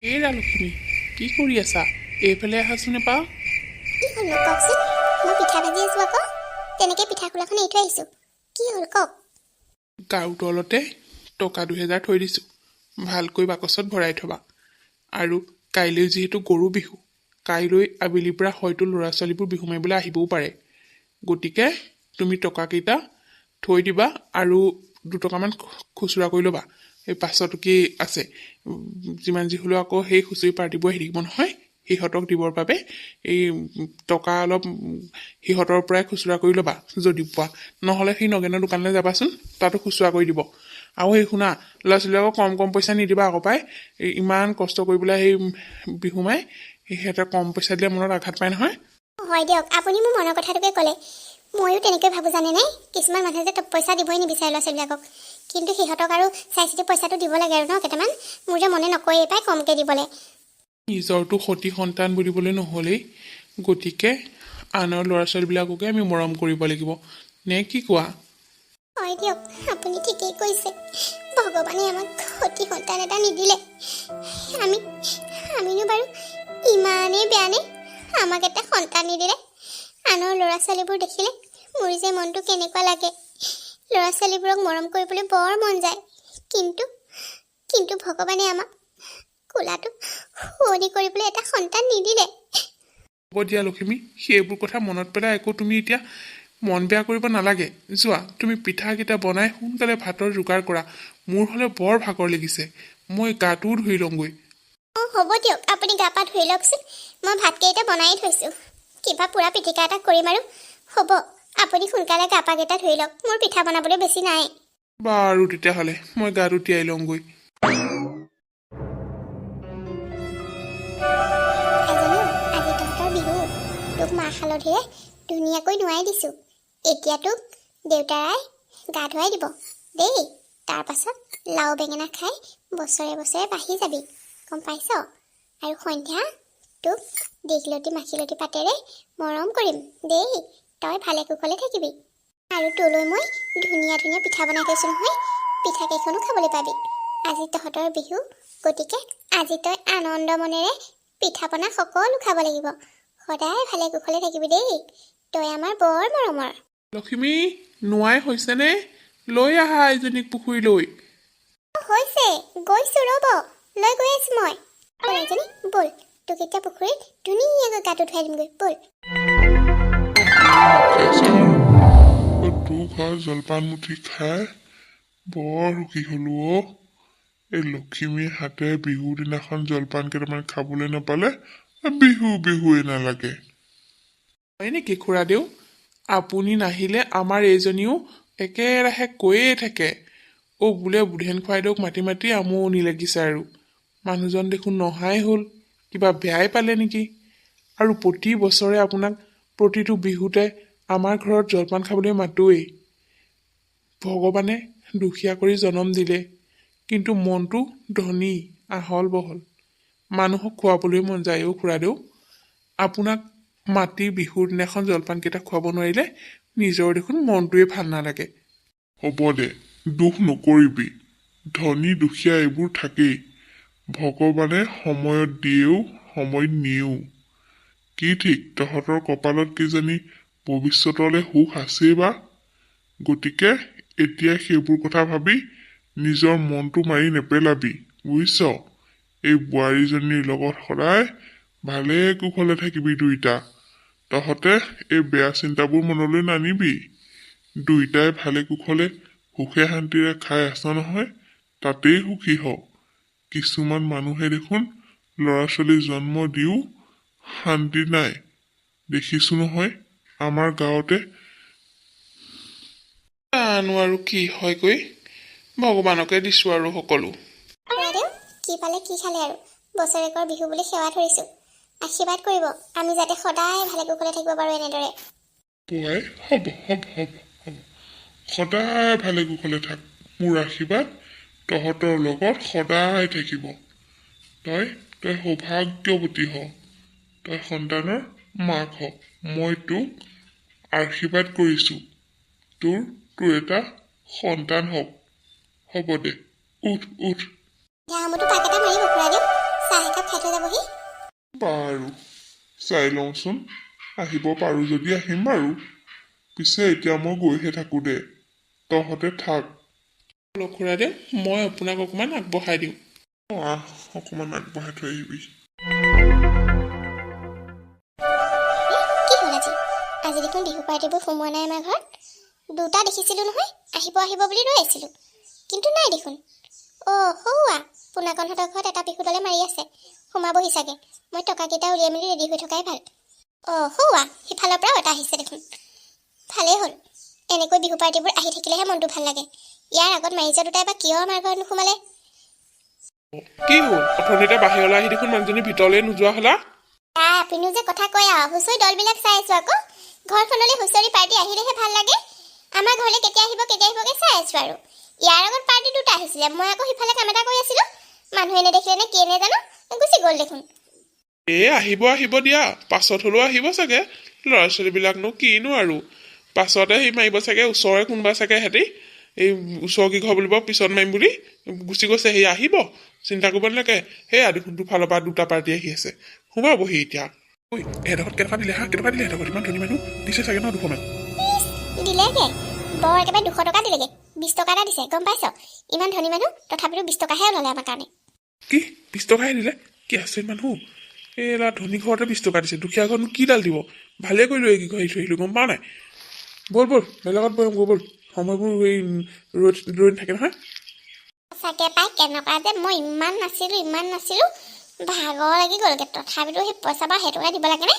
এই ৰালুখিনি কি কৰি আছা? এইফালে আহাচোন এপাক। কি হ'ল কওকচোন? মই পিঠা ভাজি আছোঁ আকৌ। তেনেকৈ পিঠা খোলাখন এৰি থৈ আহিছোঁ। কি হ'ল কওক? গাৰু তলতে টকা 2000 থৈ দিছোঁ। ভালকৈ বাকচত ভৰাই থবা। আৰু কাইলৈ যিহেতু গৰু বিহু, কাইলৈ আবেলিৰ পৰা হয়তো ল'ৰা ছোৱালীবোৰ বিহু মাৰিবলৈ আহিবও পাৰে। গতিকে তুমি টকাকেইটা থৈ দিবা আৰু 2 টকামান খুচুৰা কৰি ল'বা। এই 500 টকী আছে, যিমান যি হ'লেও আকৌ সেই খুচৰি পাৰ্টিবোৰ আহি থাকিব নহয়, সিহঁতক দিবৰ বাবে এই টকা অলপ সিহঁতৰ পৰাই খুচুৰা কৰি ল'বা যদি পোৱা। নহ'লে সেই নগেনৰ দোকানলৈ যাবাচোন, তাতো খুচুৰা কৰি দিব। আৰু সেই শুনা, ল'ৰা ছোৱালীবিলাকক কম কম পইচা নিদিবা আকৌ পাই। ইমান কষ্ট কৰিবলৈ সেই বিহু মাই, সিহঁতে কম পইচা দিলে মনত আঘাত পায় নহয়। হয় দিয়ক, আপুনি মোৰ মনৰ কথাটোকে ক'লে। ময়ো তেনেকৈ ভাবোঁ জানেনে। কিছুমান মানুহে যে পইচা দিবই নিবিচাৰে ল'ৰা ছোৱালীবিলাকক, কিন্তু সিহঁতক আৰু চাই চিতি পইচাটো দিব লাগে আৰু ন কেইটামান। মোৰ যে মনে নকয়ে পাই কমকৈ দিবলৈ। নিজৰটো সতি সন্তান বুলিবলৈ নহ'লেই, গতিকে আনৰ ল'ৰা ছোৱালীবিলাককে আমি মৰম কৰিব লাগিব, নে কি কোৱা? হয় দিয়ক, আপুনি ঠিকেই কৈছে। ভগৱানে আমাক সতি সন্তান এটা নিদিলে। আমিনো বাৰু ইমানেই বেয়ানে? আমাক এটা সন্তান নিদিলে। আনৰ ল'ৰা ছোৱালীবোৰ দেখিলে মোৰ যে মনটো কেনেকুৱা লাগে। ল'ৰা ছোৱালীবোৰক মৰম কৰিবলৈ বৰ মন যায়, কিন্তু ভগৱানে আমাক কোলাটো শুৱনি কৰিবলৈ এটা সন্তান নিদিলে। হ'ব দিয়া লখিমী, সেইবোৰ কথা মনত পেলাই একো তুমি এতিয়া মন বেয়া কৰিব নালাগে। যোৱা, তুমি পিঠাকেইটা বনাই সোনকালে ভাতৰ যোগাৰ কৰা। মোৰ হ'লে বৰ ভাগৰ লাগিছে, মই গাটোও ধুই লওঁগৈ। অঁ হ'ব দিয়ক, আপুনি গা পা ধুই লওকচোন। মই ভাতকেইটা বনাই থৈছোঁ, কিবা পূৰা পিটিকা এটা কৰিম আৰু। হ'ব, আপুনি সোনকালে গা পাকেইটা ধুই লওক, মোৰ পিঠা বনাবলৈ বেছি নাই। বাৰু তেতিয়াহ'লে মই গাটো তিয়াই লওঁগৈ। আজি তহঁতৰ বিহু, তোক মাহ হালধিৰে ধুনীয়াকৈ ধুৱাই দিছোঁ। এতিয়া তোক দেউতাই গা ধুৱাই দিব দেই। তাৰপাছত লাও বেঙেনা খাই বছৰে বছৰে বাঢ়ি যাবি, গম পাইছ? আৰু সন্ধ্যা তোক দীঘলতি মাখিলতি পাতেৰে মৰম কৰিম দেই। তই ভালে কুশলে থাকিবি। আৰু তোলৈ মই ধুনীয়া ধুনীয়া পিঠা বনাই থৈছোঁ নহয়, পিঠাকেইখনো খাবলৈ পাবি। আজি তহঁতৰ বিহু, গতিকে আজি তই আনন্দ মনেৰে পিঠা পনা সকলো খাব লাগিব। সদায় ভালে কুশলে থাকিবি দেই। তই আমাৰ বৰ মৰমৰ। লখিমী, নোৱাই হৈছেনে? লৈ আহা এজনীক পুখুৰীলৈ। হৈছে, গৈছোঁ ৰ'ব, লৈ গৈ আছোঁ মই। ব'ল এজনী, ব'ল, তোক এতিয়া পুখুৰীত ধুনীয়াকৈ গাটো ধুৱাই দিমগৈ, ব'ল। জলপান মুঠি খাই বৰ সুখী হলো অ। এই লখিমীৰ হাতে বিহুৰ দিনাখন জলপান কেইটামান খাবলৈ নাপালে বিহুৱে নালাগে। হয় নেকি খুৰাদেউ? আপুনি নাহিলে আমাৰ এইজনীও একেৰাহে কৈয়ে থাকে, বোলে বুধেন খুৱাইদেউক মাতি মাতি আমনি লাগিছে আৰু। মানুহজন দেখোন নহাই হ'ল, কিবা বেয়াই পালে নেকি? আৰু প্ৰতি বছৰে আপোনাক প্ৰতিটো বিহুতে আমাৰ ঘৰত জলপান খাবলৈ মাতোৱেই। ভগৱানে দুখীয়া কৰি জনম দিলে, কিন্তু মনটো ধনী, আহল বহল। মানুহক খুৱাবলৈ মন যায় অ' খুৰাদেউ। আপোনাক মাতি বিহুৰ দিনাখন জলপানকেইটা খুৱাব নোৱাৰিলে নিজৰ দেখোন মনটোৱে ভাল নালাগে। হ'ব দে, দুখ নকৰিবি। ধনী দুখীয়া এইবোৰ থাকেই। ভগৱানে সময়ত দিয়েও সময়ত নিয়েও। কি ঠিক তহঁতৰ কপালত কিজানি ভৱিষ্যতলৈ সুখ আছেই বা। গতিকে এতিয়া সেইবোৰ কথা ভাবি নিজৰ মনটো মাৰি নেপেলাবি, বুজিছ? এই বোৱাৰীজনীৰ লগত সদায় ভালে কুশলে থাকিবি দুইটা। তহঁতে এই বেয়া চিন্তাবোৰ মনলৈ নানিবি। দুইটাই ভালে কুশলে সুখে শান্তিৰে খাই আছ নহয়, তাতেই সুখী হ। কিছুমান মানুহে দেখোন ল'ৰা ছোৱালী জন্ম দিও শান্তি নাই, দেখিছো নহয় আমাৰ গাঁৱতে। জানো আৰু কি হয়গৈ, ভগৱানকে দিছোঁ আৰু সকলো। খুৰাদেউ কি পালে কি খালে আৰু, বছৰেকৰ বিহু বুলি সেৱা ধৰিছোঁ। আশীৰ্বাদ কৰিব, আমি যাতে সদায় ভালে কুশলে থাকিব পাৰোঁ এনেদৰে। পুৱাই হ'ব হ'ব হ'ব হ'ব, সদায় ভালে কুশলে থাক। মোৰ আশীৰ্বাদ তহঁতৰ লগত সদায় থাকিব। তই সৌভাগ্যৱতী হ, তই সন্তানৰ মাক হ। মই তোক আশীৰ্বাদ কৰিছোঁ, তোৰ এটা সন্তান হওক। হ'ব দে, উঠ উঠ। ঘামতো পাক এটা মাৰিব খুৰাদেউ, চাহ একাপ খাই থৈ যাবহি বাৰু চাই লওঁচোন আহিব পাৰোঁ যদি আহিম বাৰু পিছে এতিয়া মই গৈহে থাকোঁ দে তহঁতে থাক খুৰাদেউ মই আপোনাক অকণমান আগবঢ়াই দিওঁ আহ অকণমান আগবঢ়াই থৈ আহিবি কি হ'ল আজি দেখোন বিহু পাৰ্টিবোৰ সোমোৱা নাই আমাৰ ঘৰত দুটা দেখিছিলোঁ নহয় আহিব বুলি ৰৈ আছিলোঁ কিন্তু নাই দেখোন সৌৱা পোনাকণহঁতৰ ঘৰত এটা বিহু দলে মাৰি আছে সোমাবহি চাগে মই টকাকেইটা উলিয়াই মেলি ৰেডি হৈ থকাই ভাল সৌৱা সিফালৰ পৰাও এটা আহিছে দেখোন ভালেই হ'ল এনেকৈ বিহু পাৰ্টিবোৰ আহি থাকিলেহে মনটো ভাল লাগে ইয়াৰ আগত মাৰি যোৱা দুটাই বা কিয় আমাৰ ঘৰত নোসোমালে কি হ'ল অথনিতে বাহিৰলৈ আহি দেখোন মানুহজনী ভিতৰলৈ নোযোৱা হ'লা আপুনিও যে কথা কয় হুঁচৰি দলবিলাক চাই আছোঁ আকৌ ঘৰখনলৈ হুঁচৰি পাৰ্টি আহিলেহে ভাল লাগে আমাৰ ঘৰলৈ কেতিয়া আহিবকৈ চাই আছোঁ আৰু ইয়াৰ আগত পাৰ্টি দুটা আহিছিলে মই আকৌ সিফালে কাম এটা কৰি আছিলোঁ মানুহে নেদেখিলে নে কিয়ে নেজানো গুচি গ'ল দেখোন আহিব দিয়া পাছত হ'লেও আহিব চাগে ল'ৰা ছোৱালীবিলাকনো কিনো আৰু পাছতে সেই মাৰিব চাগে ওচৰৰে কোনোবা চাগে সিহঁতি এই ওচৰ কিঘৰ বুলিব পিছত মাৰিম বুলি গুচি গৈছে সেই আহিব চিন্তা কৰিব নালাগে সেয়া দেখোন দুফালৰ পৰা দুটা পাৰ্টি আহি আছে সোমাবহি এতিয়া ঐ এডোখৰত কেইটকা দিলে এডোখৰত ইমান ধনী মানুহ দিছে চাগে ন 200 মান দিলেগে বৰ একেবাৰে 200 টকা দিলেগে 20 টকা এটা দিছে গম পাইছ ইমান ধনী মানুহ তথাপিতো 20 টকাহে ওলালে আমাৰ কাৰণে কি 20 টকাহে দিলে কি আচৰিত মানুহ এইলা ধনী ঘৰতে 20 টকা দিছে দুখীয়া ঘৰনো কি ডাল দিব ভালে কৰিলো এই কি থৈ আহিলো গম পাওঁ নাই ব'ল বেলেগত বহিম ব'ল সময়বোৰ ৰৈ থাকে নহয় সঁচাকে পাই কেনেকুৱা যে মই ইমান নাছিলোঁ ভাগৰ লাগি গ'লগে তথাপিতো সেই পইচা বা সেইটোকে দিব লাগে নে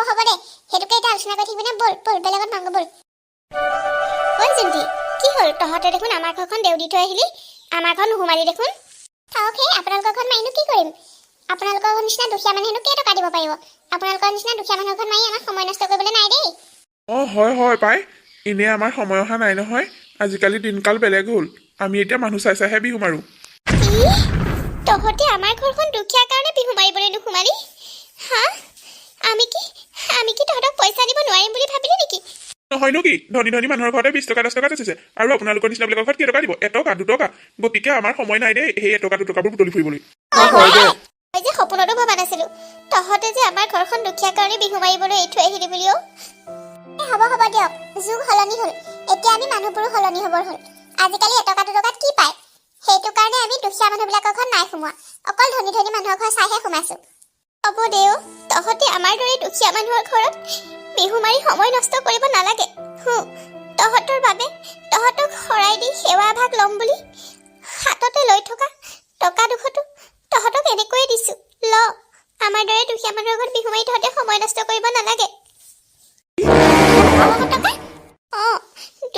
হ'ব দে সেইটোকে এতিয়া আলোচনা কৰি থাকিবি নে ব'ল বেলেগত মাংগ ব'ল ঐ জুন্তি কি হ'ল তহঁতে দেখোন আমাৰ ঘৰখন দেউ দি থৈ আহিলি আমাৰ ঘৰ নোসোমালি দেখোন চাওক সেই আপোনালোকৰ ঘৰত মাৰিনো কি কৰিম আপোনালোকৰ নিচিনা দুখীয়া মানুহেনো কেই টকা দিব পাৰিব আপোনালোকৰ নিচিনা দুখীয়া মানুহৰ ঘৰত মাৰি আমাক সময় নষ্ট কৰিবলৈ নাই দেই হয় পাই এনে আমাৰ সময় অহা নাই নহয় আজিকালি দিনকাল বেলেগ হ'ল আমি এতিয়া মানুহ চাইহে বিহু মাৰো তহঁতে আমাৰ ঘৰখন দুখীয়াৰ কাৰণে বিহু মাৰিবলৈ নোসোমালি হা আমি কি তহঁতক পইচা দিব নোৱাৰিম বুলি ভাবিলি নেকি নহয়নো কি ধনী মানুহৰ ঘৰতে 20 টকা 10 টকা দিছে আৰু আপোনালোকৰ নিচিনা বিলাকৰ ঘৰত কেই টকা দিব 1 টকা 2 টকা গতিকে আমাৰ সময় নাই দেই সেই 1 টকা 2 টকাবোৰ বুটলি ফুৰিবলৈ মই যে সপোনতো ভবা নাছিলোঁ তহঁতে যে আমাৰ ঘৰখন দুখীয়াৰ কাৰণে বিহু মাৰিবলৈ এৰি থৈ আহিলি বুলিও হ'ব দিয়ক যুগ সলনি হ'ল এতিয়া আমি মানুহবোৰো সলনি হ'বৰ হ'ল আজিকালি 1 টকা 2 টকাত কি পায় সেইটো কাৰণে আমি দুখীয়া মানুহবিলাকৰ ঘৰত নাই সোমোৱা অকল ধনী মানুহৰ ঘৰ চাইহে সোমাইছোঁ হ'ব দেও তহঁতে আমাৰ দৰে দুখীয়া মানুহৰ ঘৰত বিহু মাৰি সময় নষ্ট কৰিব নালাগে তহঁতৰ বাবে তহঁতক শৰাই দি সেৱা ভাগ ল'ম বুলি হাততে লৈ থকা টকা 200টো তহঁতক এনেকৈয়ে দিছোঁ ল আমাৰ দৰে দুখীয়া মানুহৰ ঘৰত বিহু মাৰি তহঁতে সময় নষ্ট কৰিব নালাগে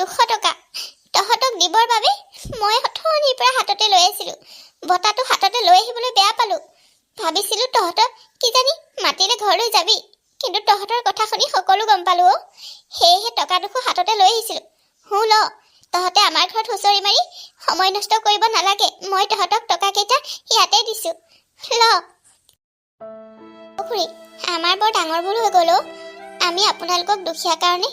200 টকা তহঁতক দিবৰ বাবে মই অথনিৰ পৰা হাততে লৈ আছিলোঁ বটাটো হাততে লৈ আহিবলৈ বেয়া পালোঁ ভাবিছিলোঁ তহঁতক কিজানি মাতিলে ঘৰলৈ যাবি কিন্তু তহঁতৰ কথা শুনি সকলো গম পালোঁ সেয়েহে টকা 200 হাততে লৈ আহিছিলোঁ ল তহঁতে আমাৰ ঘৰত হুঁচৰি মাৰি সময় নষ্ট কৰিব নালাগে মই তহঁতক টকাকেইটা ইয়াতে দিছোঁ ল খুৰী আমাৰ বৰ ডাঙৰ ভুল হৈ গ'ল আমি আপোনালোকক দুখীয়া কাৰণে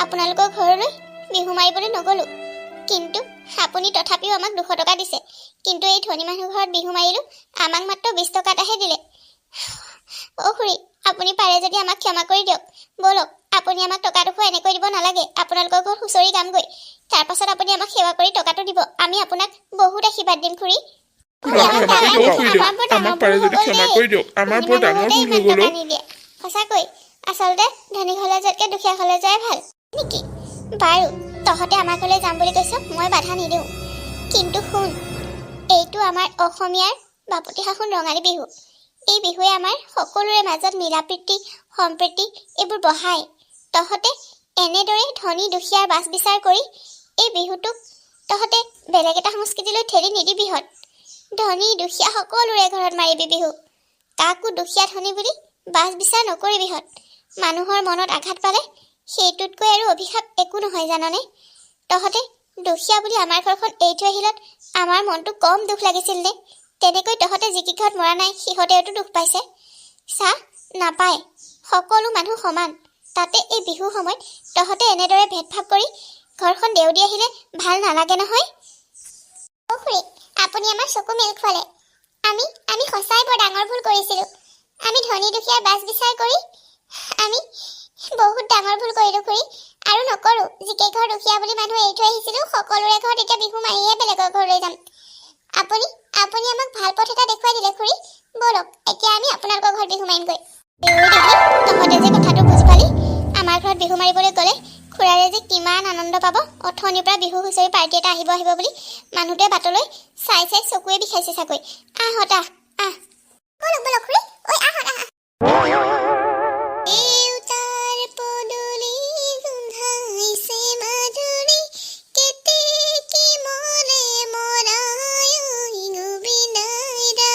আপোনালোকৰ ঘৰলৈ বিহু মাৰিবলৈ নগ'লোঁ কিন্তু আপুনি তথাপিও আমাক 200 টকা দিছে কিন্তু এই ধনী মানুহ ঘৰত বিহু মাৰিলোঁ আমাক মাত্ৰ 20 টকা এটাহে দিলে খুৰী আপুনি পাৰে যদি আমাক ক্ষমা কৰি দিয়ক ব'লক আপুনি আমাক টকা 200 এনেকৈ দিব নালাগে আপোনালোকৰ ঘৰত হুঁচৰি গামগৈ তাৰপাছত আপুনি আমাক সেৱা কৰি টকাটো দিব আমি আপোনাক বহুত আশীৰ্বাদ দিম খুৰী সঁচাকৈ আচলতে ধনী ঘৰলৈ যোৱাতকৈ দুখীয়া ঘৰলৈ যোৱাই ভাল নেকি বাৰু তহঁতে আমাৰ ঘৰলৈ যাম বুলি কৈছ মই বাধা নিদিওঁ কিন্তু শুন এইটো আমাৰ অসমীয়াৰ বাপতি সাহোন ৰঙালী বিহু এই বিহুৱে আমাৰ সকলোৰে মাজত মিলাপ্ৰীতি সম্প্ৰীতি এইবোৰ বঢ়ায় তহঁতে এনেদৰে ধনী দুখীয়াৰ বাছ বিচাৰ কৰি এই বিহুটোক তহঁতে বেলেগ এটা সংস্কৃতিলৈ ঠেলি নিদিবিহঁত ধনী দুখীয়া সকলোৰে ঘৰত মাৰিবি বিহু কাকো দুখীয়া ধনী বুলি বাছ বিচাৰ নকৰিবিহঁত মানুহৰ মনত আঘাত পালে সেইটোতকৈ আৰু অভিশাপ একো নহয় জাননে তহঁতে দুখীয়া বুলি আমাৰ ঘৰখন এৰি থৈ আহিলত আমাৰ মনটো কম দুখ লাগিছিল নে তেনেকৈ তহঁতে যিকি ঘৰত মৰা নাই সিহঁতেওতো দুখ পাইছে চাহ নাপায় সকলো মানুহ সমান তাতে এই বিহু সময়ত তহঁতে এনেদৰে ভেদভাৱ কৰি ঘৰখন দেউদি আহিলে ভাল নালাগে নহয় খুৰী আপুনি আমাৰ চকু মেল খুৱালে আমি আমি সঁচাই বৰ ডাঙৰ ভুল কৰিছিলোঁ। আমি ধনী দুখীয়াৰ বাছ বিচাৰ কৰি আমি বহুত ডাঙৰ ভুল কৰিলোঁ খুৰী। আৰু নকৰোঁ। যিকেই ঘৰ দুখীয়া বুলি মানুহ এৰি থৈ আহিছিলোঁ সকলোৰে ঘৰত এতিয়া বিহু মাৰিয়ে বেলেগৰ ঘৰলৈ যাম। আপুনি আপুনি আমাক ভাল পথ এটা দেখুৱাই দিলে খুৰী। বলক এতিয়া আমি আপোনালোকৰ ঘৰত বিহু মাৰিমগৈ। তহঁতে যে কথাটো বুজি পালি, আমাৰ ঘৰত বিহু মাৰিবলৈ গ'লে খুৰাৰে যে কিমান আনন্দ পাব। অথনিৰ পৰা বিহু হুঁচৰি পাৰ্টি এটা আহিব আহিব বুলি মানুহটোৱে বাটলৈ চাই চাই চকুৱে বিষাইছে চাগৈ। আহত আহ আহ বলক বলক খুৰী। ঐ আহত আহ। দেউতাৰ পদূলি গোন্ধাইছে মাধুৰী, কেতেকী মনে মৰাই গোবিন্দাইদা।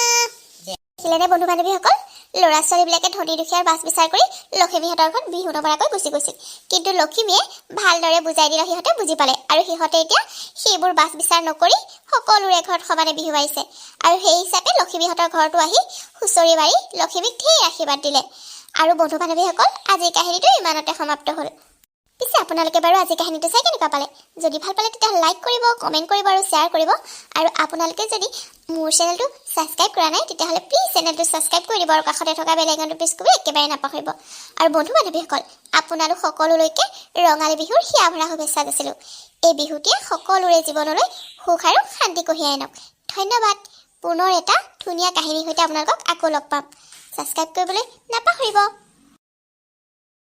দেখিলেনে বন্ধু বান্ধৱীসকল, ল'ৰা ছোৱালীবিলাকে ধনী দুখীয়াৰ বাছ বিচাৰ কৰি লখিমীহঁতৰ ঘৰত বিহু নমৰাকৈ গুচি গৈছিল। কিন্তু লখিমীয়ে ভালদৰে বুজাই দিলে, সিহঁতে বুজি পালে আৰু সিহঁতে এতিয়া সেইবোৰ বাছ বিচাৰ নকৰি সকলোৰে ঘৰত সমানে বিহু মাৰিছে। আৰু সেই হিচাপে লখিমীহঁতৰ ঘৰতো আহি হুঁচৰি মাৰি লখিমীক ধেৰ আশীৰ্বাদ দিলে। আৰু বন্ধু বান্ধৱীসকল, আজিৰ কাহিনীটো ইমানতে সমাপ্ত হ'ল। পিছে আপোনালোকে বাৰু আজি কাহিনীটো চাই কেনেকুৱা পালে? যদি ভাল পালে তেতিয়াহ'লে লাইক কৰিব, কমেণ্ট কৰিব আৰু শ্বেয়াৰ কৰিব। আৰু আপোনালোকে যদি মোৰ চেনেলটো ছাবস্ক্ৰাইব কৰা নাই তেতিয়াহ'লে প্লিজ চেনেলটো ছাবস্ক্ৰাইব কৰি দিব আৰু কাষতে থকা বেল আইকনটো প্ৰেছ কৰিব একেবাৰে নাপাহৰিব। আৰু বন্ধু বান্ধৱীসকল, আপোনালোক সকলোলৈকে ৰঙালী বিহুৰ হিয়া ভৰা শুভেচ্ছা যাচিলোঁ। এই বিহুটিয়ে সকলোৰে জীৱনলৈ সুখ আৰু শান্তি কঢ়িয়াই আনক। ধন্যবাদ। পুনৰ এটা ধুনীয়া কাহিনীৰ সৈতে আপোনালোকক আকৌ লগ পাম। ছাবস্ক্ৰাইব কৰিবলৈ নাপাহৰিব।